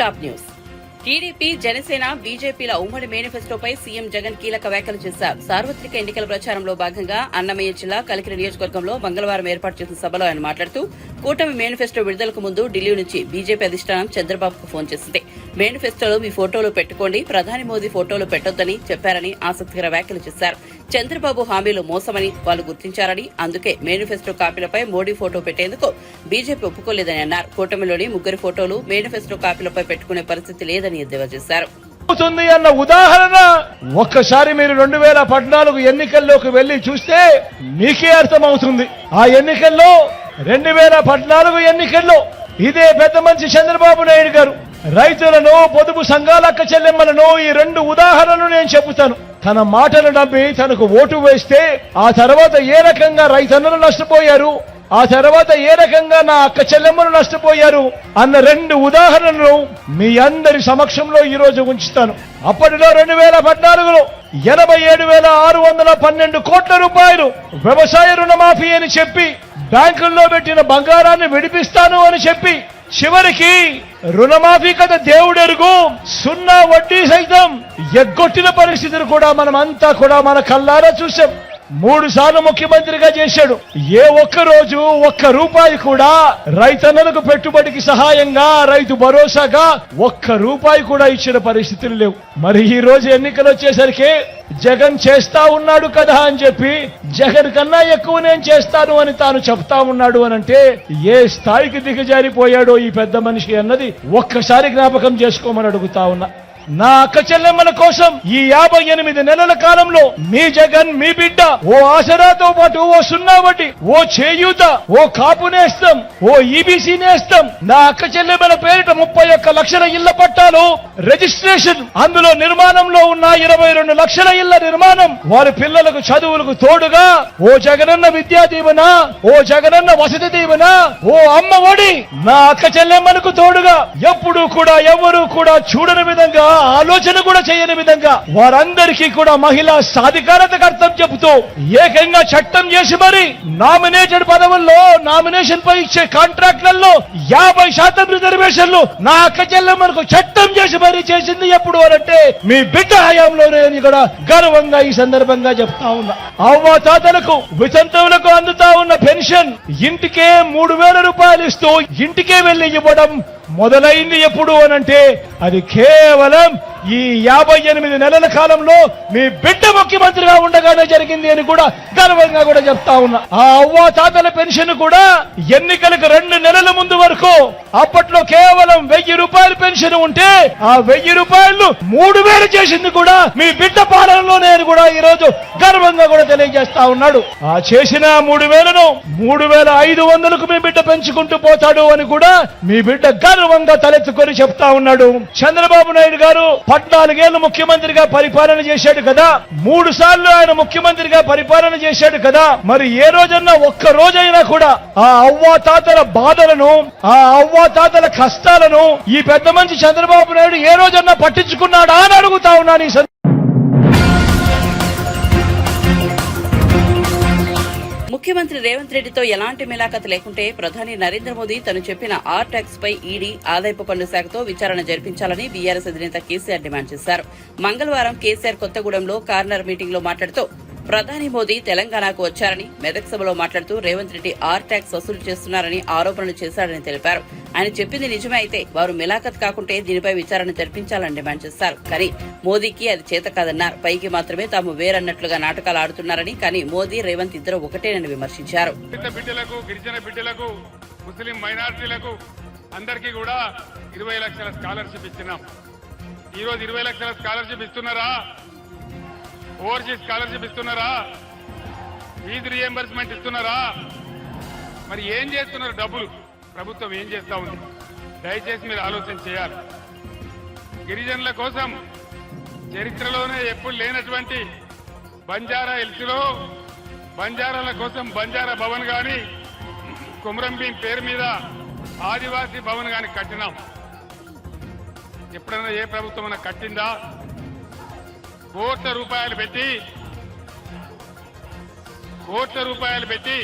Top news. TDP, Janasena, బీజేపీల ఉమ్మడి మేనిఫెస్టోపై CM Jagan కీలక వ్యాఖ్యలు చేశారు. సార్వత్రిక ఎన్నికల ప్రచారంలో భాగంగా అన్నమయ్య జిల్లా కలికిరి నియోజకవర్గంలో మంగళవారం ఏర్పాటు చేసిన సభలో ఆయన మాట్లాడుతూ కూటమి మేనిఫెస్టో విడుదలకు ముందు ఢిల్లీ నుంచి బీజేపీ అధిష్టానం చంద్రబాబుకు ఫోన్ చేసింది. మేనిఫెస్టోలో మీ ఫోటోలు పెట్టుకోండి, ప్రధాని మోదీ ఫోటోలు పెట్టొద్దని చెప్పారని ఆసక్తికర వ్యాఖ్యలు చేశారు. చంద్రబాబు హామీలు మోసమని వాళ్ళు గుర్తించారని, అందుకే మేనిఫెస్టో కాపీలపై మోడీ ఫోటో పెట్టేందుకు బీజేపీ ఒప్పుకోలేదని అన్నారు. కూటమిలోని ముగ్గురి ఫోటోలు మేనిఫెస్టో కాపీలపై పెట్టుకునే పరిస్థితి లేదని ఎద్దేవా చేశారు. అన్న ఉదాహరణ ఒక్కసారి మీరు 2014 ఎన్నికల్లోకి వెళ్లి చూస్తే మీకే అర్థమవుతుంది. ఆ ఎన్నికల్లో 2014 ఎన్నికల్లో ఇదే పెద్ద మనిషి చంద్రబాబు నాయుడు గారు రైతులను, పొదుపు సంఘాల అక్క చెల్లెమ్మలను ఈ 2 ఉదాహరణలు నేను చెబుతాను. తన మాటలు నమ్మి తనకు ఓటు వేస్తే ఆ తర్వాత ఏ రకంగా రైతన్నలు నష్టపోయారు, ఆ తర్వాత ఏ రకంగా నా అక్క చెల్లెమ్మలు నష్టపోయారు అన్న 2 ఉదాహరణలు మీ అందరి సమక్షంలో ఈ రోజు ఉంచుతాను. అప్పటిలో 2014లో 87,612 కోట్ల రూపాయలు వ్యవసాయ రుణమాఫీ అని చెప్పి బ్యాంకుల్లో పెట్టిన బంగారాన్ని విడిపిస్తాను అని చెప్పి చివరికి రుణమాఫీ కథ దేవుడెరుగు 0 వడ్డీ సైతం ఎగ్గొట్టిన పరిస్థితులు కూడా మనమంతా కూడా మన కళ్ళారా చూసాం. 3 సార్లు ముఖ్యమంత్రిగా చేశాడు. ఏ ఒక్క రోజు ఒక్క రూపాయి కూడా రైతన్నలకు పెట్టుబడికి సహాయంగా, రైతు భరోసాగా ఒక్క రూపాయి కూడా ఇచ్చిన పరిస్థితులు లేవు. మరి ఈ రోజు ఎన్నికలు వచ్చేసరికి జగన్ చేస్తా ఉన్నాడు కదా అని చెప్పి జగన్ కన్నా ఎక్కువ నేను చేస్తాను అని తాను చెప్తా ఉన్నాడు అనంటే ఏ స్థాయికి దిగజారిపోయాడో ఈ పెద్ద మనిషి అన్నది ఒక్కసారి జ్ఞాపకం చేసుకోమని అడుగుతా ఉన్నా. నా అక్క చెల్లెమ్మల కోసం ఈ 58 నెలల కాలంలో మీ జగన్, మీ బిడ్డ ఓ ఆసరాతో పాటు ఓ 0 వడ్డీ, ఓ చేయూత, ఓ కాపు నేస్తం, ఓ ఈబీసీ నేస్తం, నా అక్క చెల్లెమ్మల పేరిట 31 లక్షల ఇళ్ల పట్టాలు రిజిస్ట్రేషన్, అందులో నిర్మాణంలో ఉన్న 22 లక్షల ఇళ్ల నిర్మాణం, వారి పిల్లలకు చదువులకు తోడుగా ఓ జగనన్న విద్యా దీవెన, ఓ జగనన్న వసతి దీవెన, ఓ అమ్మ ఒడి నా అక్క చెల్లెమ్మలకు తోడుగా ఎప్పుడూ కూడా ఎవరు కూడా చూడని విధంగా, ఆలోచన కూడా చేయని విధంగా వారందరికీ కూడా మహిళా సాధికారతకు అర్థం చెబుతూ ఏకంగా చట్టం చేసి మరి నామినేటెడ్ పదవుల్లో, నామినేషన్ పై ఇచ్చే కాంట్రాక్ట్లలో 50% రిజర్వేషన్లు నా అక్క చెల్లెమ్మలకు చట్టం చేసి మరి చేసింది ఎప్పుడు అనంటే మీ బిడ్డ హయాంలోనే అని కూడా గర్వంగా ఈ సందర్భంగా చెప్తా ఉన్నా. అవ్వ తాతలకు, వితంతువులకు అందుతా ఉన్న పెన్షన్ ఇంటికే 3,000 రూపాయలు ఇస్తూ ఇంటికే వెళ్లి ఇవ్వడం మొదలైంది ఎప్పుడు అనంటే అది కేవలం ఈ 58 నెలల కాలంలో మీ బిడ్డ ముఖ్యమంత్రిగా ఉండగానే జరిగింది అని కూడా గర్వంగా కూడా చెప్తా ఉన్నా. ఆ అవ్వ తాతల పెన్షన్ కూడా ఎన్నికలకు 2 నెలల ముందు వరకు అప్పట్లో కేవలం 1,000 రూపాయల పెన్షన్ ఉంటే ఆ 1,000 రూపాయలు 3,000 చేసింది కూడా మీ బిడ్డ పాలనలోనే అని కూడా ఈ రోజు గర్వంగా కూడా తెలియజేస్తా ఉన్నాడు. ఆ చేసిన 3,000ను 3,500కు మీ బిడ్డ పెంచుకుంటూ పోతాడు అని కూడా మీ బిడ్డ గర్వంగా తలెత్తుకొని చెప్తా ఉన్నాడు. చంద్రబాబు నాయుడు గారు 14 ఏళ్లు ముఖ్యమంత్రిగా పరిపాలన చేశాడు కదా, 3 సార్లు ఆయన ముఖ్యమంత్రిగా పరిపాలన చేశాడు కదా, మరి ఏ రోజన్నా ఒక్క రోజైనా కూడా ఆ అవ్వాతాతల బాధలను, ఆ అవ్వాతాతల కష్టాలను ఈ పెద్ద మనిషి చంద్రబాబు నాయుడు ఏ రోజన్నా పట్టించుకున్నాడా అని అడుగుతా ఉన్నాను. ముఖ్యమంత్రి రేవంత్ రెడ్డితో ఎలాంటి మిలాఖత్ లేకుంటే ప్రధాని నరేంద్ర మోదీ తను చెప్పిన ఆర్ ట్యాక్స్ పై ఈడీ, ఆదాయపు పన్ను శాఖతో విచారణ జరిపించాలని బీఆర్ఎస్ అధినేత కేసీఆర్ డిమాండ్ చేశారు. మంగళవారం కేసీఆర్ కొత్తగూడెంలో కార్నర్ మీటింగ్ లో మాట్లాడుతూ ప్రధాని మోదీ తెలంగాణకు వచ్చారని, మెదక్ సభలో మాట్లాడుతూ రేవంత్ రెడ్డి ఆర్ ట్యాక్స్ వసూలు చేస్తున్నారని ఆరోపణలు చేశారని తెలిపారు. ఆయన చెప్పింది నిజమే అయితే వారు మిలాఖత్ కాకుంటే దీనిపై విచారణ జరిపించాలని డిమాండ్ చేశారు. కానీ మోదీకి అది చేత కాదన్నారు. పైకి మాత్రమే తాము వేరన్నట్లుగా నాటకాలు ఆడుతున్నారని, కానీ మోదీ, రేవంత్ ఇద్దరు ఒకటేనని విమర్శించారు. గిరిజన బిడ్డలకు, ముస్లిం మైనారిటీలకు అందరికీ కూడా 20 లక్షల స్కాలర్షిప్ ఇచ్చినాం. ఈ రోజు 20 లక్షల స్కాలర్షిప్ ఇస్తున్నారా? ఓవర్సీస్ స్కాలర్షిప్ ఇస్తున్నారా? ఫీజు రియంబర్స్మెంట్ ఇస్తున్నారా? మరి ఏం చేస్తున్నారు? డబ్బులు ప్రభుత్వం ఏం చేస్తా ఉంది? దయచేసి మీరు ఆలోచన చేయాలి. గిరిజనుల కోసం చరిత్రలోనే ఎప్పుడు లేనటువంటి బంజారా హిల్స్లో బంజారాల కోసం బంజారా భవన్ గాని, కుమ్రం భీం పేరు మీద ఆదివాసీ భవన్ గాని కట్టినాం. ఎప్పుడైనా ఏ ప్రభుత్వం అన్నా కట్టిందా? కోట్ల రూపాయలు పెట్టి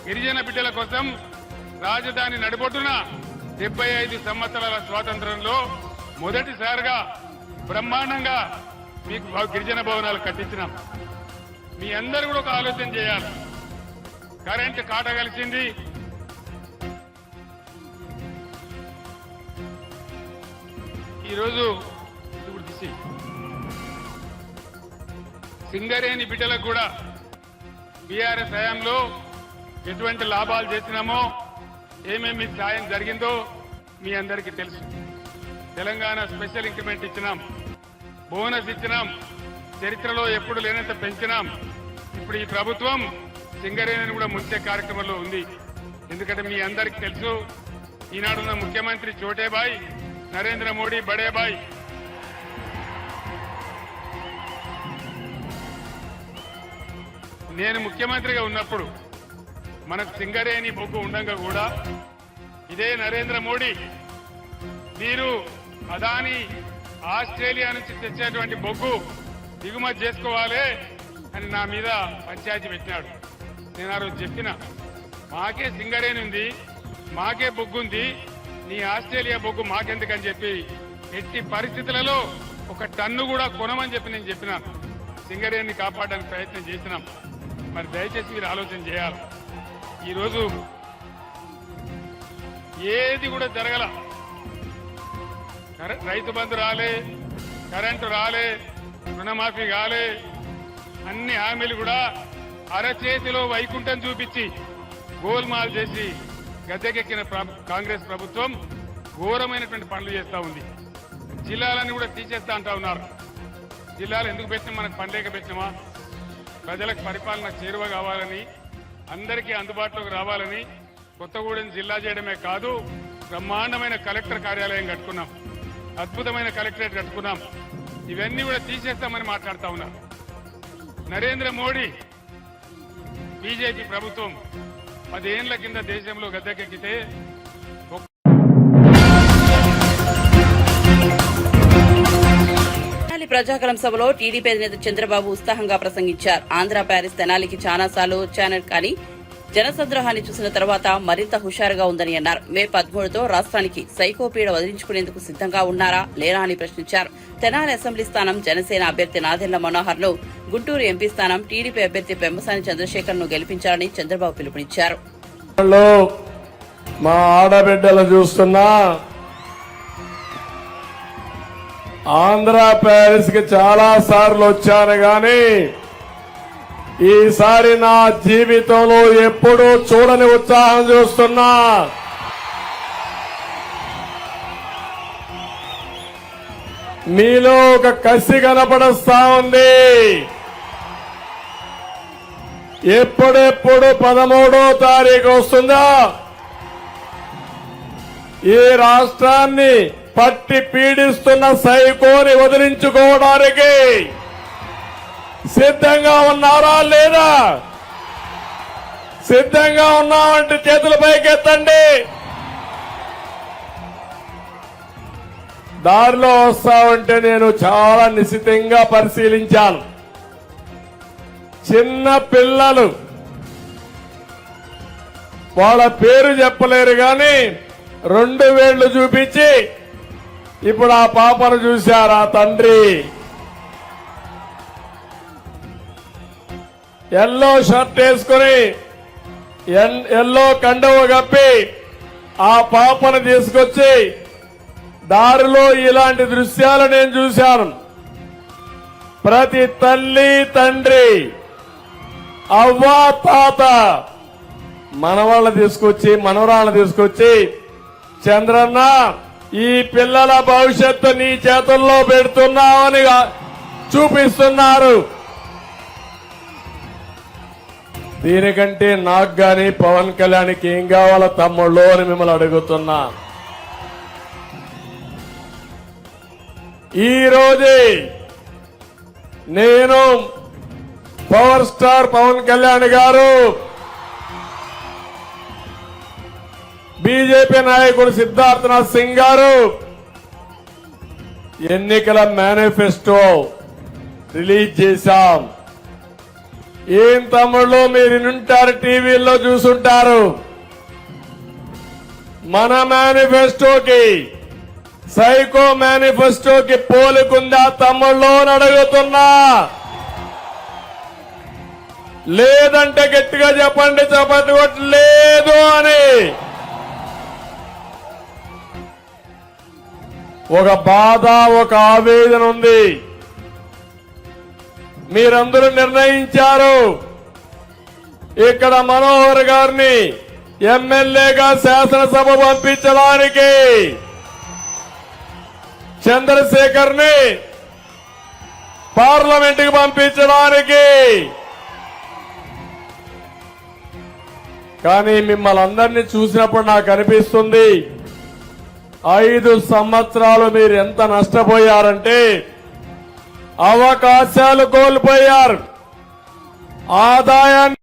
గిరిజన బిడ్డల కోసం రాజధాని నడిబొడ్డున 75 సంవత్సరాల స్వాతంత్రంలో మొదటిసారిగా బ్రహ్మాండంగా మీకు గిరిజన భవనాలు కట్టించినాం. మీ అందరూ కూడా ఒక ఆలోచన చేయాలి. కరెంటు కాట కలిసింది. ఈరోజు ఇప్పుడు తీసి సింగరేణి బిడ్డలకు కూడా బీఆర్ఎస్ హయాంలో ఎటువంటి లాభాలు చేసినామో ఏమేమి సాయం జరిగిందో మీ అందరికీ తెలుసు. తెలంగాణ స్పెషల్ ఇంక్రిమెంట్ ఇచ్చినాం, బోనస్ ఇచ్చినాం, చరిత్రలో ఎప్పుడు లేనంత పెంచినాం. ఇప్పుడు ఈ ప్రభుత్వం సింగరేణిని కూడా ముంచే కార్యక్రమంలో ఉంది. ఎందుకంటే మీ అందరికీ తెలుసు, ఈనాడున్న ముఖ్యమంత్రి చోటేబాయ్ నరేంద్ర మోడీ బడేబాయ్ నేను ముఖ్యమంత్రిగా ఉన్నప్పుడు మనకు సింగరేణి బొగ్గు ఉండగా కూడా ఇదే నరేంద్ర మోడీ మీరు అదాని ఆస్ట్రేలియా నుంచి తెచ్చేటువంటి బొగ్గు దిగుమతి చేసుకోవాలి అని నా మీద పంచాయతీ పెట్టినాడు. నేను ఆ రోజు చెప్పిన, మాకే సింగరేణి ఉంది, మాకే బొగ్గు ఉంది, నీ ఆస్ట్రేలియా బొగ్గు మాకెందుకని చెప్పి ఎట్టి పరిస్థితులలో 1 టన్ను కూడా కొనమని చెప్పి నేను చెప్పినాను. సింగరేణిని కాపాడడానికి ప్రయత్నం చేసినాం. మరి దయచేసి మీరు ఆలోచన చేయాలి. ఈరోజు ఏది కూడా జరగల. రైతు బంధు రాలే, కరెంటు రాలే, రుణమాఫీ కాలే, అన్ని హామీలు కూడా అరచేతిలో వైకుంఠం చూపించి గోల్మాల్ చేసి గద్దెకెక్కిన కాంగ్రెస్ ప్రభుత్వం ఘోరమైనటువంటి పనులు చేస్తా ఉంది. జిల్లాలన్నీ కూడా తీసేస్తా అంటా ఉన్నారు. జిల్లాలు ఎందుకు పెట్టినా, మనకు పనిలేక పెట్టినామా? ప్రజలకు పరిపాలన చేరువ కావాలని, అందరికీ అందుబాటులోకి రావాలని కొత్తగూడెం జిల్లా చేయడమే కాదు, బ్రహ్మాండమైన కలెక్టర్ కార్యాలయం కట్టుకున్నాం, అద్భుతమైన కలెక్టరేట్ కట్టుకున్నాం. ఇవన్నీ కూడా తీసేస్తామని మాట్లాడుతా ఉన్నారు. నరేంద్ర మోడీ బీజేపీ ప్రభుత్వం 10 ఏళ్ల కింద దేశంలో గద్దెకెక్కితే ప్రజాగలం సభలో టీడీపీ అధినేత చంద్రబాబు ఉత్సాహంగా ప్రసంగించారు. ఆంధ్ర ప్యారిస్ తెనాలికి చాలాసార్లు వచ్చాను కానీ జనసంద్రోహాన్ని చూసిన తర్వాత మరింత హుషారుగా ఉందని అన్నారు. మే 13తో రాష్ట్రానికి సైకోపీడ వదిలించుకునేందుకు సిద్దంగా ఉన్నారా లేరా అని ప్రశ్నించారు. తెనాలి అసెంబ్లీ స్థానం జనసేన అభ్యర్థి నాదెండ్ల మనోహర్ ను, గుంటూరు ఎంపీ స్థానం టీడీపీ అభ్యర్థి పెమ్మసాని చంద్రశేఖర్ ను గెలిపించాలని చంద్రబాబు పిలుపునిచ్చారు. మా ఆడబిడ్డలు చూస్తున్నా, ఆంధ్ర ప్యారిస్ కి చాలా సార్లు వచ్చాను గాని ఈసారి నా జీవితంలో ఎప్పుడూ చూడని ఉత్సాహం చూస్తున్నా. మీలో ఒక కసి కనపడస్తా ఉంది. ఎప్పుడెప్పుడు 13వ తారీఖు వస్తుందా ఈ రాష్ట్రాన్ని పట్టి పీడిస్తున్న సైకోని వదిలించుకోవడానికి సిద్ధంగా ఉన్నారా లేదా? సిద్ధంగా ఉన్నామంటే చేతుల పైకెత్తండి. దారిలో వస్తా ఉంటే నేను చాలా నిశితంగా పరిశీలించాను. చిన్న పిల్లలు, వాళ్ళ పేరు చెప్పలేరు గాని 2 వేళ్లు చూపించి, ఇప్పుడు ఆ పాపను చూశారా తండ్రి ఎల్లో షర్ట్ వేసుకుని ఎల్లో కండువ కప్పి ఆ పాపను తీసుకొచ్చి దారిలో ఇలాంటి దృశ్యాలు నేను చూశాను. ప్రతి తల్లి తండ్రి అవ్వ తాత మనవాళ్ళని తీసుకొచ్చి మనవరాళ్ళని తీసుకొచ్చి, చంద్రన్న ఈ పిల్లల భవిష్యత్తు నీ చేతుల్లో పెడుతున్నామని చూపిస్తున్నారు. దీనికంటే నాకు గాని పవన్ కళ్యాణ్కి ఏం కావాలో తమ్ముళ్ళు అని మిమ్మల్ని అడుగుతున్నా. ఈ రోజే నేను పవర్ స్టార్ పవన్ కళ్యాణ్ గారు, బీజేపీ నాయకుడు సిద్ధార్థనాథ్ సింగ్ గారు ఎన్నికల మేనిఫెస్టో రిలీజ్ చేశాం. ఏం తమ్ముళ్ళు మీరు వింటారు, టీవీల్లో చూసుంటారు. మన మేనిఫెస్టోకి సైకో మేనిఫెస్టోకి పోలికుందా తమ్ముళ్ళు అని అడుగుతున్నా. లేదంటే గట్టిగా చెప్పండి, చప్పట్లు కొట్టి లేదు అని. ఒక బాధ, ఒక ఆవేదన ఉంది. మీరందరూ నిర్ణయించారు ఇక్కడ మనోహర్ గారిని ఎమ్మెల్యేగా శాసనసభ పంపించడానికి, చంద్రశేఖర్ ని పార్లమెంట్ కి పంపించడానికి. కానీ మిమ్మల్ని అందరినీ చూసినప్పుడు నాకు అనిపిస్తుంది 5 సంవత్సరాలు మీరు ఎంత నష్టపోయారంటే అవకాశాలు కోల్పోయారు, ఆదాయాన్ని.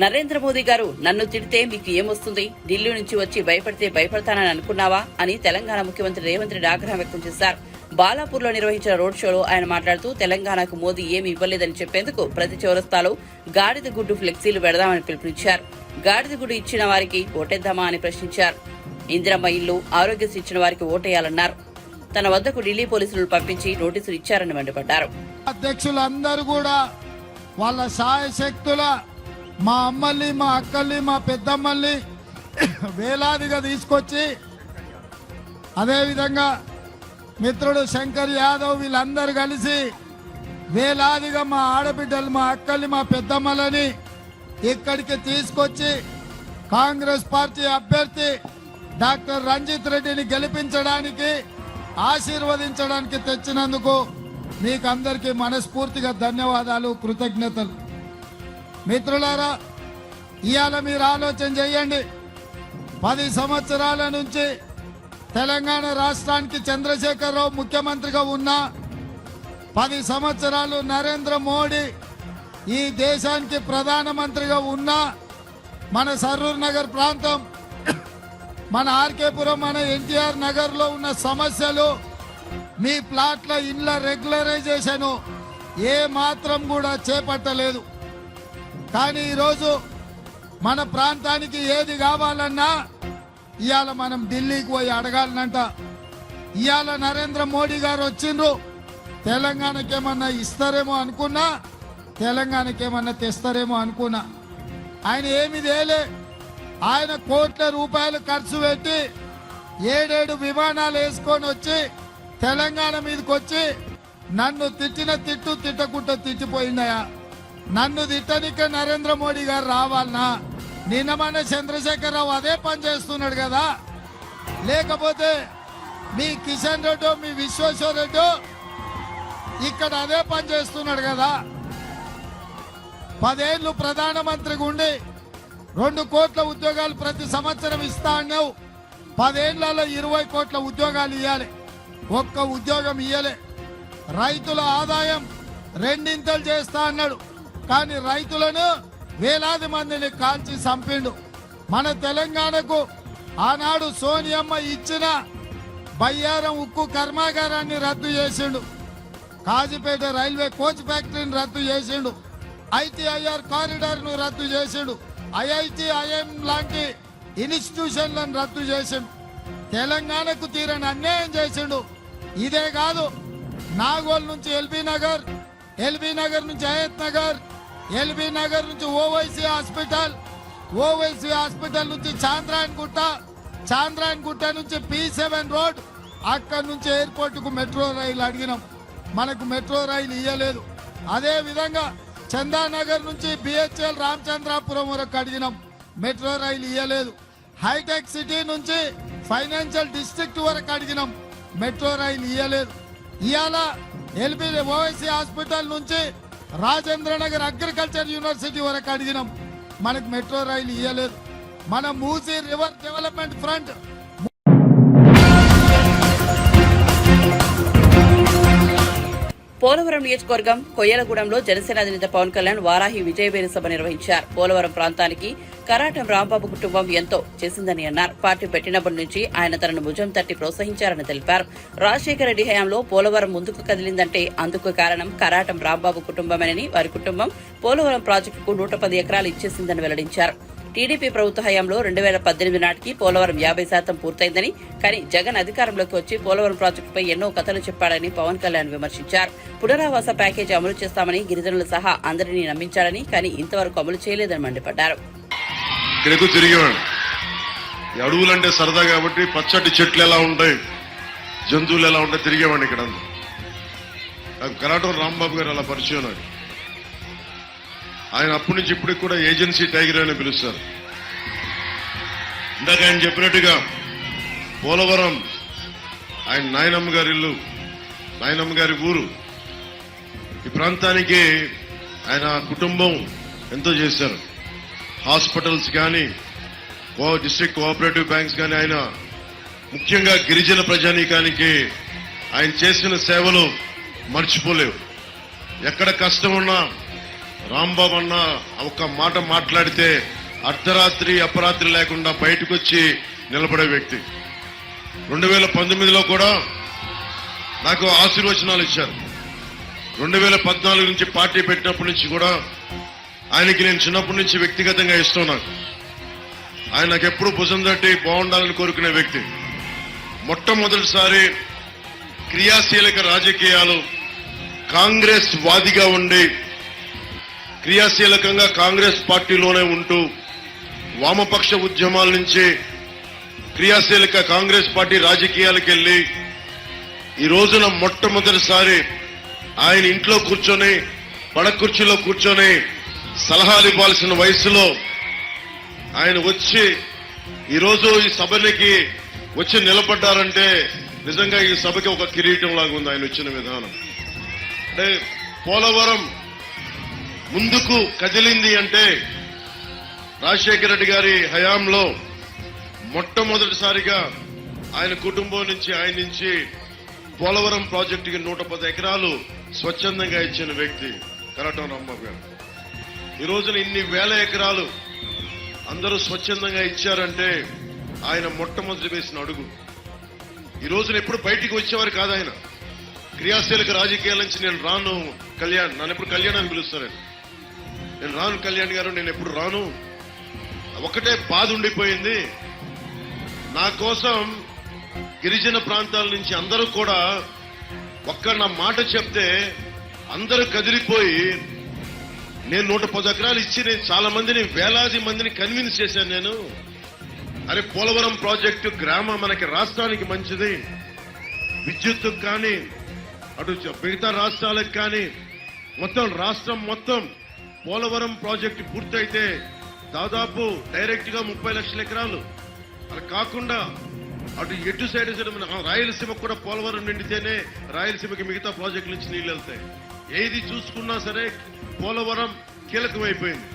నరేంద్ర మోదీ గారు నన్ను తిడితే మీకు ఏమొస్తుంది, ఢిల్లీ నుంచి వచ్చి భయపడితే భయపడతానని అనుకున్నావా అని తెలంగాణ ముఖ్యమంత్రి రేవంత్ రెడ్డి ఆగ్రహం వ్యక్తం చేశారు. బాలాపూర్లో నిర్వహించిన రోడ్ షోలో ఆయన మాట్లాడుతూ తెలంగాణకు మోదీ ఏమీ ఇవ్వలేదని చెప్పేందుకు ప్రతి చౌరస్తాలో గాడిద గుడ్డు ఫ్లెక్సీలు పెడదామని పిలుపునిచ్చారు. గాడిద గుడ్డు ఇచ్చిన వారికి ఓటేద్దామా అని ప్రశ్నించారు. ఇందిరమ్మ ఇల్లు, ఆరోగ్యశ్రీ ఇచ్చిన వారికి ఓటేయాలన్నారు. తన వద్దకు ఢిల్లీ పోలీసులు పంపించి నోటీసులు ఇచ్చారని మండిపడ్డారు. అధ్యక్షులందరూ కూడా వాళ్ళ శాయశక్తుల మా అమ్మల్ని, మా అక్కల్ని, మా పెద్దమ్మల్ని వేలాదిగా తీసుకొచ్చి, అదేవిధంగా మిత్రుడు శంకర్ యాదవ్ వీళ్ళందరూ కలిసి వేలాదిగా మా ఆడబిడ్డలు, మా అక్కల్ని, మా పెద్దమ్మలని ఇక్కడికి తీసుకొచ్చి కాంగ్రెస్ పార్టీ అభ్యర్థి డాక్టర్ రంజిత్ రెడ్డిని గెలిపించడానికి, ఆశీర్వదించడానికి తెచ్చినందుకు మీకు అందరికీ మనస్ఫూర్తిగా ధన్యవాదాలు, కృతజ్ఞతలు. మిత్రులారా, ఇవాళ మీరు ఆలోచన చేయండి. 10 సంవత్సరాల నుంచి తెలంగాణ రాష్ట్రానికి చంద్రశేఖరరావు ముఖ్యమంత్రిగా ఉన్నా, 10 సంవత్సరాలు నరేంద్ర మోడీ ఈ దేశానికి ప్రధానమంత్రిగా ఉన్నా, మన సరూర్ నగర్ ప్రాంతం, మన ఆర్కేపురం, మన ఎన్టీఆర్ నగర్ లో ఉన్న సమస్యలు, మీ ప్లాట్ల ఇళ్ల రెగ్యులరైజేషన్ ఏ మాత్రం కూడా చేపట్టలేదు. కానీ ఈరోజు మన ప్రాంతానికి ఏది కావాలన్నా ఇవాళ మనం ఢిల్లీకి పోయి అడగాలనంట. ఇవాళ నరేంద్ర మోడీ గారు వచ్చిండ్రు, తెలంగాణకి ఏమన్నా ఇస్తారేమో అనుకున్నా, తెలంగాణకి ఏమన్నా తెస్తారేమో అనుకున్నా. ఆయన ఏమి తేలే. ఆయన కోట్ల రూపాయలు ఖర్చు పెట్టి 7 విమానాలు వేసుకొని వచ్చి తెలంగాణ మీదకి వచ్చి నన్ను తిట్టిన తిట్టు తిట్టకుండా తిట్టిపోయిందయా. నన్ను తిట్టనికే నరేంద్ర మోడీ గారు రావాలనా? నిన్న మన చంద్రశేఖరరావు అదే పని చేస్తున్నాడు కదా. లేకపోతే మీ కిషన్ రెడ్డి, మీ విశ్వేశ్వర రెడ్డి ఇక్కడ అదే పని చేస్తున్నాడు కదా. 10 ఏళ్లు ప్రధానమంత్రిగా ఉండి 2 కోట్ల ఉద్యోగాలు ప్రతి సంవత్సరం ఇస్తా అన్నావు. 10 ఏళ్లలో 20 కోట్ల ఉద్యోగాలు ఇవ్వాలి, ఒక్క ఉద్యోగం ఇయ్యలే. రైతుల ఆదాయం 2 చేస్తా అన్నాడు, కానీ రైతులను వేలాది మందిని కాల్చి చంపిండు. మన తెలంగాణకు ఆనాడు సోనియమ్మ ఇచ్చిన బయ్యారం ఉక్కు కర్మాగారాన్ని రద్దు చేసిండు, కాజీపేట రైల్వే కోచ్ ఫ్యాక్టరీని రద్దు చేసిండు, ఐటీఐఆర్ కారిడార్ ను రద్దు చేసిండు, ఐఐటి, ఐఎం లాంటి ఇన్స్టిట్యూషన్లను రద్దు చేసిండు. తెలంగాణకు తీరని అన్యాయం చేసిండు. ఇదే కాదు, నాగోల్ నుంచి ఎల్బీ నగర్, ఎల్బీ నగర్ నుంచి హయత్ నగర్, ఎల్బీ నగర్ నుంచి ఓవైసీ హాస్పిటల్, ఓవైసీ హాస్పిటల్ నుంచి చాంద్రాయన్ గుట్ట, చాంద్రాయన్ గుట్ట నుంచి P7 రోడ్, అక్కడి నుంచి ఎయిర్పోర్ట్ కు మెట్రో రైలు అడిగినాం, మనకు మెట్రో రైలు ఇయ్యలేదు. అదే విధంగా చందానగర్ నుంచి BHL రామచంద్రాపురం వరకు అడిగినాం, మెట్రో రైలు ఇయ్యలేదు. హైటెక్ సిటీ నుంచి ఫైనాన్షియల్ డిస్ట్రిక్ట్ వరకు అడిగినాం, మెట్రో రైలు ఇయ్యలేదు. ఇవాళ ఎల్బీ ఓవైసీ హాస్పిటల్ నుంచి రాజేంద్ర నగర్ అగ్రికల్చర్ యూనివర్సిటీ వరకు అడిగినాం, మనకు మెట్రో రైలు ఇయ్యలేదు. మన Musi river development front Polavaram నియోజకవర్గం కొయ్యలగూడెంలో జనసేన అధినేత పవన్ కళ్యాణ్ వారాహి విజయవేరి సభ నిర్వహించారు. పోలవరం ప్రాంతానికి కరాటం రాంబాబు కుటుంబం ఎంతో చేసిందని అన్నారు. పార్టీ పెట్టినప్పటి నుంచి ఆయన తనను భుజం తట్టి ప్రోత్సహించారని తెలిపారు. రాజశేఖర రెడ్డి హయాంలో పోలవరం ముందుకు కదిలిందంటే అందుకు కారణం కరాటం రాంబాబు కుటుంబమేనని, వారి కుటుంబం పోలవరం ప్రాజెక్టుకు 110 ఎకరాలు ఇచ్చేసిందని వెల్లడించారు. టీడీపీ ప్రభుత్వ హయాంలో 2018 నాటికి పోలవరం 50% పూర్తయిందని, కానీ జగన్ అధికారంలోకి వచ్చి పోలవరం ప్రాజెక్టుపై ఎన్నో కథలు చెప్పాడని పవన్ కళ్యాణ్ విమర్శించారు. పునరావాస ప్యాకేజీ అమలు చేస్తామని గిరిజనులు సహా అందరినీ నమ్మించారని, కానీ ఇంతవరకు అమలు చేయలేదని మండిపడ్డారు. ఇక్కడకు తిరిగేవాడు. అడవులంటే సరదా కాబట్టి పచ్చటి చెట్లు ఎలా ఉంటాయి, జంతువులు ఎలా ఉంటాయి తిరిగేవాడిని ఇక్కడ. నాకు కరాటం రాంబాబు గారు అలా పరిచయం నాకు. ఆయన అప్పటి నుంచి ఇప్పటికి కూడా ఏజెన్సీ టైగర్ అని పిలుస్తారు. ఇందాక ఆయన చెప్పినట్టుగా పోలవరం ఆయన నాయనమ్మ గారి ఇల్లు, నాయనమ్మ గారి ఊరు. ఈ ప్రాంతానికి ఆయన కుటుంబం ఎంతో చేశారు. హాస్పిటల్స్ కానీ, డిస్ట్రిక్ట్ కోఆపరేటివ్ బ్యాంక్స్ కానీ, ఆయన ముఖ్యంగా గిరిజన ప్రజానీకానికి ఆయన చేసిన సేవలు మర్చిపోలేవు. ఎక్కడ కష్టం ఉన్నా రాంబాబు అన్న ఒక్క మాట మాట్లాడితే అర్ధరాత్రి అపరాత్రి లేకుండా బయటకు వచ్చి నిలబడే వ్యక్తి. 2019లో కూడా నాకు ఆశీర్వచనాలు ఇచ్చారు. 2014 నుంచి పార్టీ పెట్టినప్పటి నుంచి కూడా ఆయనకి నేను చిన్నప్పటి నుంచి వ్యక్తిగతంగా ఇస్తున్నాను. ఆయన నాకు ఎప్పుడు భుజం తట్టి బాగుండాలని కోరుకునే వ్యక్తి. మొట్టమొదటిసారి క్రియాశీలక రాజకీయాలు, కాంగ్రెస్ వాదిగా ఉండి క్రియాశీలకంగా కాంగ్రెస్ పార్టీలోనే ఉంటూ వామపక్ష ఉద్యమాల నుంచి క్రియాశీలక కాంగ్రెస్ పార్టీ రాజకీయాలకు వెళ్లి ఈ రోజున మొట్టమొదటిసారి ఆయన ఇంట్లో కూర్చొని, పడక కుర్చీలో కూర్చొని సలహాలు ఇవ్వాల్సిన వయసులో ఆయన వచ్చి ఈరోజు ఈ సభకి వచ్చి నిలబడ్డారంటే నిజంగా ఈ సభకి ఒక కిరీటం లాగా ఉంది ఆయన వచ్చిన విధానం. అంటే పోలవరం ముందుకు కదిలింది అంటే రాజశేఖర రెడ్డి గారి హయాంలో మొట్టమొదటిసారిగా ఆయన కుటుంబం నుంచి, ఆయన నుంచి పోలవరం ప్రాజెక్టుకి 110 ఎకరాలు స్వచ్ఛందంగా ఇచ్చిన వ్యక్తి కరాటం రాంబాబు గారు. ఈ రోజున ఇన్ని వేల ఎకరాలు అందరూ స్వచ్ఛందంగా ఇచ్చారంటే ఆయన మొట్టమొదటి వేసిన అడుగు. ఈ రోజున ఎప్పుడు బయటికి వచ్చేవారు కాదు ఆయన. క్రియాశీలక రాజకీయాల నుంచి నేను రాను కళ్యాణ్, నన్ను ఎప్పుడు కళ్యాణ్ అని పిలుస్తారు. నేను రాను కళ్యాణ్ గారు, నేను ఎప్పుడు రాను. ఒకటే బాధ ఉండిపోయింది. నా కోసం గిరిజన ప్రాంతాల నుంచి అందరూ కూడా ఒక్క నా మాట చెప్తే అందరూ కదిలిపోయి నేను 110 ఎకరాలు ఇచ్చి నేను చాలా మందిని, వేలాది మందిని కన్విన్స్ చేశాను నేను. అరే పోలవరం ప్రాజెక్టు గ్రామం మనకి రాష్ట్రానికి మంచిది, విద్యుత్తుకు కానీ, అటు మిగతా రాష్ట్రాలకు కానీ, మొత్తం రాష్ట్రం మొత్తం పోలవరం ప్రాజెక్టు పూర్తయితే దాదాపు డైరెక్ట్ గా 30 లక్షల ఎకరాలు. అలా కాకుండా అటు సైడ్ రాయలసీమకు కూడా పోలవరం నిండితేనే రాయలసీమకి మిగతా ప్రాజెక్టుల నుంచి నీళ్లు వెళ్తాయి. ఏది చూసుకున్నా సరే పోలవరం కీలకమైపోయింది.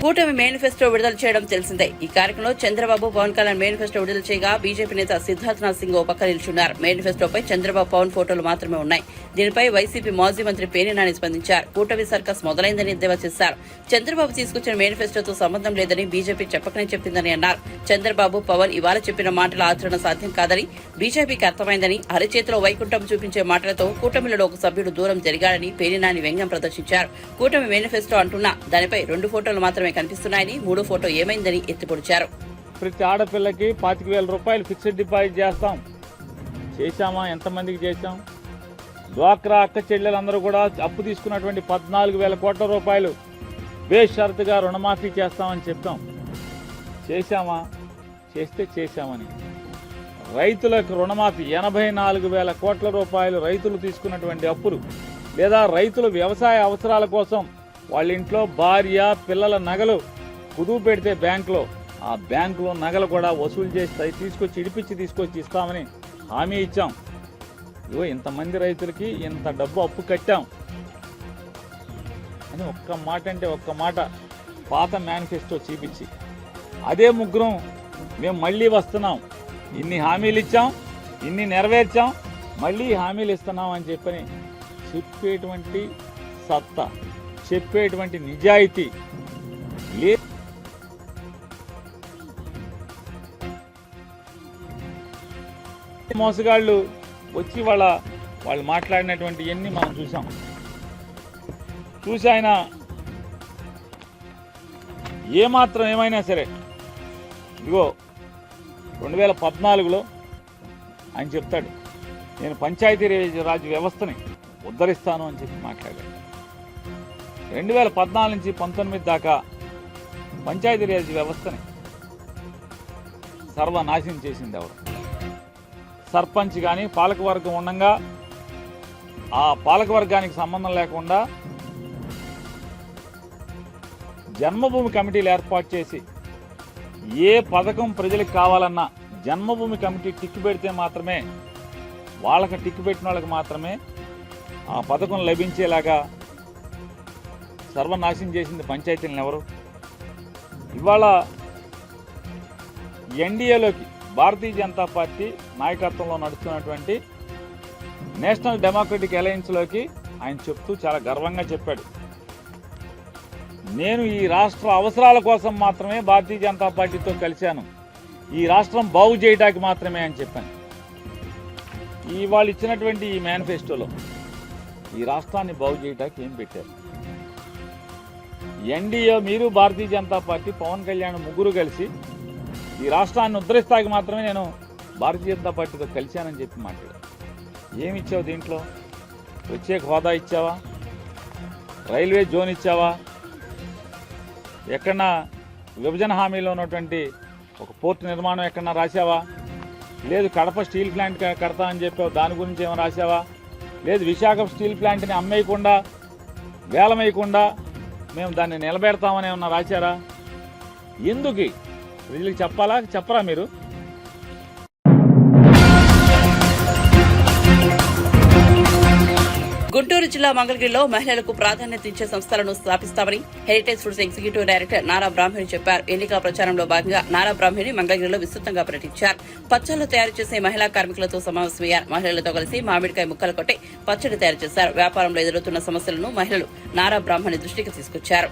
కూటమి మేనిఫెస్టో విడుదల చేయడం తెలిసిందే. ఈ కార్యక్రమంలో చంద్రబాబు, పవన్ కళ్యాణ్ మేనిఫెస్టో విడుదల చేయగా బీజేపీ నేత సిద్ధార్థనాథ్ సింగ్ ఓ పక్క నిల్చున్నారు. మేనిఫెస్టోపై చంద్రబాబు, పవన్ ఫోటోలు మాత్రమే ఉన్నాయి. దీనిపై వైసీపీ మాజీ మంత్రి పేర్ని నాని స్పందించారు. కూటమి సర్కస్ మొదలైందని ఎద్దేవా చేశారు. చంద్రబాబు తీసుకొచ్చిన మేనిఫెస్టోతో సంబంధం లేదని బీజేపీ చెప్పకనే చెప్పిందని అన్నారు. చంద్రబాబు, పవన్ ఇవాళ చెప్పిన మాటల ఆచరణ సాధ్యం కాదని బీజేపీకి అర్థమైందని, అరచేతిలో వైకుంఠం చూపించే మాటలతో కూటమిలో ఒక సభ్యుడు దూరం జరిగాడని పేర్ని నాని వ్యంగ్యం ప్రదర్శించారు. కూటమి మేనిఫెస్టో అంటున్నా దానిపై 2 ఫోటోలు మాత్రమే కనిపిస్తున్నాయని, 3వ ఫోటో ఏమైందని ఎత్తిపొడిచారు. ప్రతి ఆడపిల్లకి 25,000 రూపాయలు ఫిక్స్డ్ డిపాజిట్ చేస్తాం. చేశామా? ఎంతమందికి చేశాం? డ్వాక్రా అక్క చెల్లెలందరూ కూడా అప్పు తీసుకున్నటువంటి 14,000 కోట్ల రూపాయలు బేషరతుగా రుణమాఫీ చేస్తామని చెప్తాం. చేశామా? చేస్తే చేశామని. రైతులకు రుణమాఫీ 84,000 కోట్ల రూపాయలు రైతులు తీసుకున్నటువంటి అప్పులు, లేదా రైతులు వ్యవసాయ అవసరాల కోసం వాళ్ళ ఇంట్లో భార్య పిల్లల నగలు కుదువు పెడితే బ్యాంకులో, ఆ బ్యాంకులో నగలు కూడా వసూలు చేసి తీసుకొచ్చి ఇస్తామని హామీ ఇచ్చాం. ఇగో ఇంతమంది రైతులకి ఇంత డబ్బు అప్పు కట్టాం అని ఒక్క మాట పాత మేనిఫెస్టో చూపించి, అదే ముగ్గురం మేము మళ్ళీ వస్తున్నాం, ఇన్ని హామీలు ఇచ్చాం, ఇన్ని నెరవేర్చాం, మళ్ళీ హామీలు ఇస్తున్నాం అని చెప్పని చెప్పేటువంటి సత్తా, చెప్పేటువంటి నిజాయితీ లేదు. మోసగాళ్ళు వచ్చి వాళ్ళు మాట్లాడినటువంటి ఎన్ని మనం చూసి ఆయన ఏమాత్రం ఏమైనా సరే ఇదిగో 2014లో ఆయన చెప్తాడు, నేను పంచాయతీ రాజ్ వ్యవస్థని ఉద్ధరిస్తాను అని చెప్పి మాట్లాడాడు. 2014 నుంచి 19 దాకా పంచాయతీ రాజ్ వ్యవస్థని సర్వనాశనం చేసింది ఎవరు? సర్పంచ్ కానీ పాలకవర్గం ఉండగా ఆ పాలకవర్గానికి సంబంధం లేకుండా జన్మభూమి కమిటీలు ఏర్పాటు చేసి ఏ పథకం ప్రజలకు కావాలన్నా జన్మభూమి కమిటీ టిక్కు పెడితే మాత్రమే, వాళ్ళకి టిక్కు పెట్టిన వాళ్ళకి మాత్రమే ఆ పథకం లభించేలాగా సర్వనాశనం చేసింది పంచాయతీలను ఎవరు? ఇవాళ ఎన్డీఏలోకి భారతీయ జనతా పార్టీ నాయకత్వంలో నడుస్తున్నటువంటి నేషనల్ డెమోక్రటిక్ అలయన్స్లోకి ఆయన చెప్తూ చాలా గర్వంగా చెప్పాడు, నేను ఈ రాష్ట్ర అవసరాల కోసం మాత్రమే భారతీయ జనతా పార్టీతో కలిశాను, ఈ రాష్ట్రం బాగు చేయడానికి మాత్రమే అని చెప్పాను. వాళ్ళు ఇచ్చినటువంటి ఈ మేనిఫెస్టోలో ఈ రాష్ట్రాన్ని బాగు చేయడానికి ఏం పెట్టారు? ఎన్డీఏ మీరు భారతీయ జనతా పార్టీ పవన్ కళ్యాణ్ ముగ్గురు కలిసి ఈ రాష్ట్రాన్ని ఉద్ధరిస్తానికి మాత్రమే నేను భారతీయ జనతా పార్టీతో కలిశానని చెప్పి మాట్లాడారు. ఏమి ఇచ్చావు దీంట్లో? ప్రత్యేక హోదా ఇచ్చావా? రైల్వే జోన్ ఇచ్చావా? ఎక్కడన్నా విభజన హామీలో ఉన్నటువంటి ఒక పోర్టు నిర్మాణం ఎక్కడన్నా రాశావా? లేదు కడప స్టీల్ ప్లాంట్ కడతా అని చెప్పావు, దాని గురించి ఏమైనా రాశావా? లేదు విశాఖ స్టీల్ ప్లాంట్ని అమ్మేయకుండా వేలమేయకుండా మేము దాన్ని నిలబెడతామని ఏమన్నా రాశారా? ఎందుకు ప్రజలకు చెప్పరా మీరు? గుంటూరు జిల్లా మంగళగిరిలో మహిళలకు ప్రాధాన్యత ఇచ్చే సంస్థలను స్థాపిస్తామని Heritage Foods executive director Nara Brahmani చెప్పారు. ఎన్నికల ప్రచారంలో భాగంగా నారా బ్రాహ్మణి మంగళగిరిలో విస్తృతంగా పర్యటించారు. పచ్చళ్లు తయారు చేసే మహిళా కార్మికులతో సమావేశమయ్యారు. మహిళలతో కలిసి మామిడికాయ ముక్కలు కొట్టి పచ్చడి తయారు చేశారు. వ్యాపారంలో ఎదురవుతున్న సమస్యలను మహిళలు నారా బ్రాహ్మణి దృష్టికి తీసుకొచ్చారు.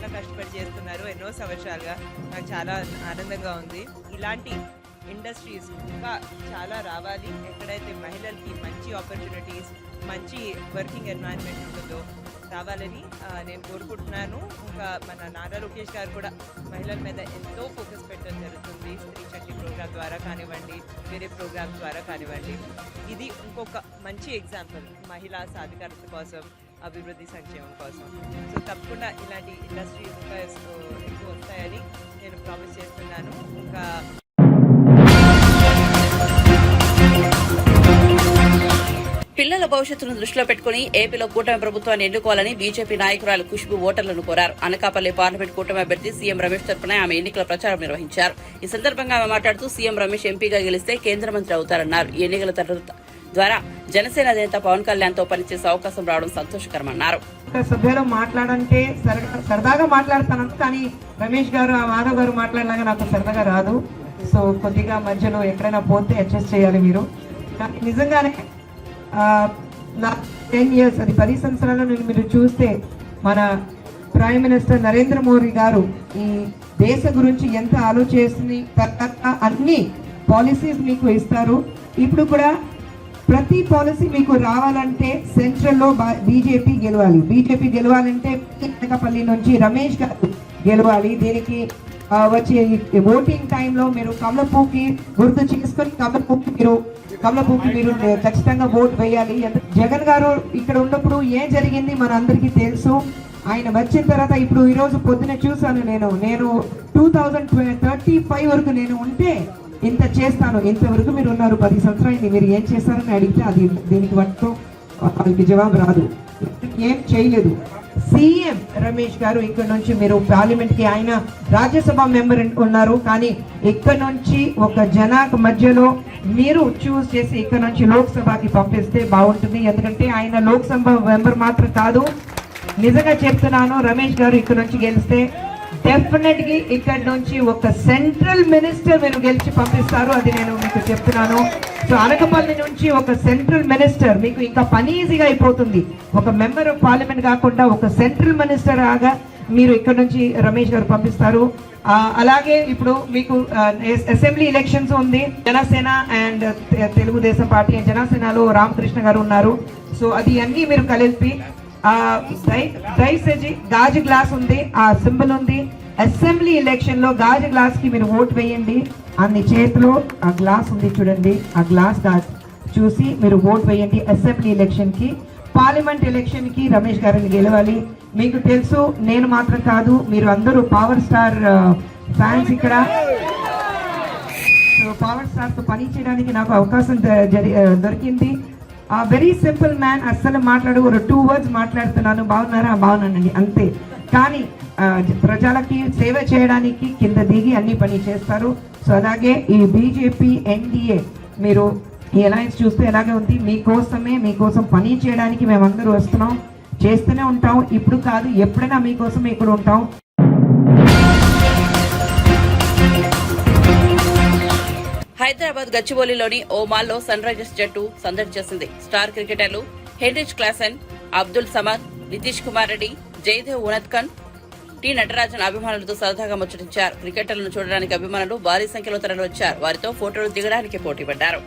చాలా కష్టపడి చేస్తున్నారు ఎన్నో సంవత్సరాలుగా. నాకు చాలా ఆనందంగా ఉంది. ఇలాంటి ఇండస్ట్రీస్ ఇంకా చాలా రావాలి. ఎక్కడైతే మహిళలకి మంచి ఆపర్చునిటీస్, మంచి వర్కింగ్ ఎన్వైరన్మెంట్ ఉంటుందో రావాలని నేను కోరుకుంటున్నాను. ఇంకా మన నారా లోకేష్ గారు కూడా మహిళల మీద ఎంతో ఫోకస్ పెట్టడం జరుగుతుంది. స్త్రీ శక్తి ప్రోగ్రామ్ ద్వారా కానివ్వండి, వేరే ప్రోగ్రామ్స్ ద్వారా కానివ్వండి. ఇది ఇంకొక మంచి ఎగ్జాంపుల్ మహిళా సాధికారత కోసం, అభివృద్ధి సంక్షేమం కోసం. సో తప్పకుండా ఇలాంటి ఇండస్ట్రీస్ ఇంకా ఎక్కువ వస్తాయని నేను ప్రామిస్ చేస్తున్నాను. ఇంకా పిల్లల భవిష్యత్తును దృష్టిలో పెట్టుకుని ఏపీలో కూటమి ప్రభుత్వాన్ని ఎన్నుకోవాలని బీజేపీ నాయకురాలు ఖుష్బు ఓటర్లను కోరారు. అనకాపల్లి పార్లమెంట్ కూటమి అభ్యర్థి సీఎం రమేష్ తరపున ఆమె ఎన్నికల ప్రచారం నిర్వహించారు. ఈ సందర్భంగా ఆమె మాట్లాడుతూ సీఎం రమేష్ ఎంపీగా గెలిస్తే కేంద్ర మంత్రి అవుతారన్నారు. ఈ ఎన్నికల ద్వారా జనసేన అధినేత పవన్ కళ్యాణ్ తో పనిచేసే అవకాశం రావడం సంతోషకరమన్నారు. సభ్యులు మాట్లాడంటే సరదాగా మాట్లాడతాను, కానీ రమేష్ గారు, మాధవ్ గారు మాట్లాడినాక నాకు సరదాగా రాదు. సో కొద్దిగా మధ్యలో ఎక్కడైనా పోతే అడ్జస్ట్ చేయాలి మీరు. నిజంగానే 10 years, అది 10 సంవత్సరాలను మీరు చూస్తే మన ప్రైమ్ మినిస్టర్ నరేంద్ర మోడీ గారు ఈ దేశ గురించి ఎంత ఆలోచిస్తుంది, అన్ని పాలసీస్ మీకు ఇస్తారు. ఇప్పుడు కూడా ప్రతి పాలసీ మీకు రావాలంటే సెంట్రల్లో బీజేపీ గెలవాలి. బీజేపీ గెలవాలంటే అనకాపల్లి నుంచి రమేష్ గారు గెలవాలి. దీనికి వచ్చే ఓటింగ్ టైంలో మీరు కమలపువ్వుకి గుర్తు చేసుకొని కమలపువ్వుకి మీరు ఖచ్చితంగా ఓటు వేయాలి. జగన్ గారు ఇక్కడ ఉన్నప్పుడు ఏం జరిగింది మన అందరికీ తెలుసు. ఆయన వచ్చిన తర్వాత ఇప్పుడు ఈ రోజు పొద్దున చూసాను నేను 2035 వరకు నేను ఉంటే ఇంత చేస్తాను, ఇంతవరకు మీరు ఉన్నారు 10 సంవత్సరాలు మీరు ఏం చేస్తారని అడిగితే అది దీనికి వాళ్ళకి జవాబు రాదు, ఏం చేయలేదు. సీఎం రమేష్ గారు ఇక్కడ నుంచి మీరు పార్లమెంట్ కి, ఆయన రాజ్యసభ మెంబర్ ఉన్నారు, కానీ ఇక్కడ నుంచి ఒక జనాక మధ్యలో మీరు చూస్ చేసి ఇక్కడ నుంచి లోక్సభకి పంపిస్తే బాగుంటుంది. ఎందుకంటే ఆయన లోక్సభ మెంబర్ మాత్రం కాదు, నిజంగా చెప్తున్నాను, రమేష్ గారు ఇక్కడ నుంచి గెలిస్తే డెఫినెట్ గా ఇక్కడ నుంచి ఒక సెంట్రల్ మినిస్టర్ మీరు గెలిచి పంపిస్తారు, అది నేను మీకు చెప్తున్నాను. సో అనకాపల్లి నుంచి ఒక సెంట్రల్ మినిస్టర్ మీకు ఇంకా పని ఈజీగా అయిపోతుంది. ఒక మెంబర్ ఆఫ్ పార్లమెంట్ కాకుండా ఒక సెంట్రల్ మినిస్టర్ ఆగా మీరు ఇక్కడ నుంచి రమేష్ గారు పంపిస్తారు. అలాగే ఇప్పుడు మీకు అసెంబ్లీ ఎలక్షన్స్ ఉంది. జనసేన అండ్ తెలుగుదేశం పార్టీ, జనసేనలో రామకృష్ణ గారు ఉన్నారు. సో అది అన్ని మీరు కలిపి దయచేసి గాజు గ్లాస్ ఉంది, ఆ సింబల్ ఉంది. అసెంబ్లీ ఎలక్షన్ లో గాజు గ్లాస్ కి మీరు ఓటు వేయండి. అన్ని చేతిలో ఆ గ్లాస్ ఉంది చూడండి, ఆ గ్లాస్ చూసి మీరు ఓటు వేయండి. అసెంబ్లీ ఎలక్షన్ కి, పార్లమెంట్ ఎలక్షన్ కి రమేష్ గారిని గెలవాలి. మీకు తెలుసు, నేను మాత్రం కాదు, మీరు అందరూ పవర్ స్టార్ ఫ్యాన్స్ ఇక్కడ. సో పవర్ స్టార్ తో పని చేయడానికి నాకు అవకాశం దొరికింది. వెరీ సింపుల్ మ్యాన్, అస్సలు మాట్లాడు, ఒక 2 words మాట్లాడుతున్నాను, బాగున్నారా, బాగున్నానండి, అంతే. కానీ ప్రజలకి సేవ చేయడానికి కింద దిగి అన్ని పని చేస్తారు. సో అలాగే ఈ బీజేపీ ఎన్డీఏ మీరు ఈ అలయన్స్ చూస్తే ఎలాగే ఉంది. మీకోసం పని చేయడానికి మేమందరూ వస్తున్నాం, చేస్తూనే ఉంటాం. ఇప్పుడు కాదు, ఎప్పుడైనా మీకోసం ఇక్కడ ఉంటాం. హైదరాబాద్ గచ్చిబౌలిలోని ఓ మాల్లో సన్ రైజర్స్ జట్టు సందడి చేసింది. స్టార్ క్రికెటర్లు Heinrich Klaasen, Abdul Samad, Nitish Kumar Reddy, Jaydev Unadkat, T Natarajan అభిమానులతో సరదాగా ముచ్చటించారు. క్రికెటర్లను చూడడానికి అభిమానులు భారీ సంఖ్యలో తరలివచ్చారు. వారితో ఫోటోలు దిగడానికి పోటీ పడ్డారు.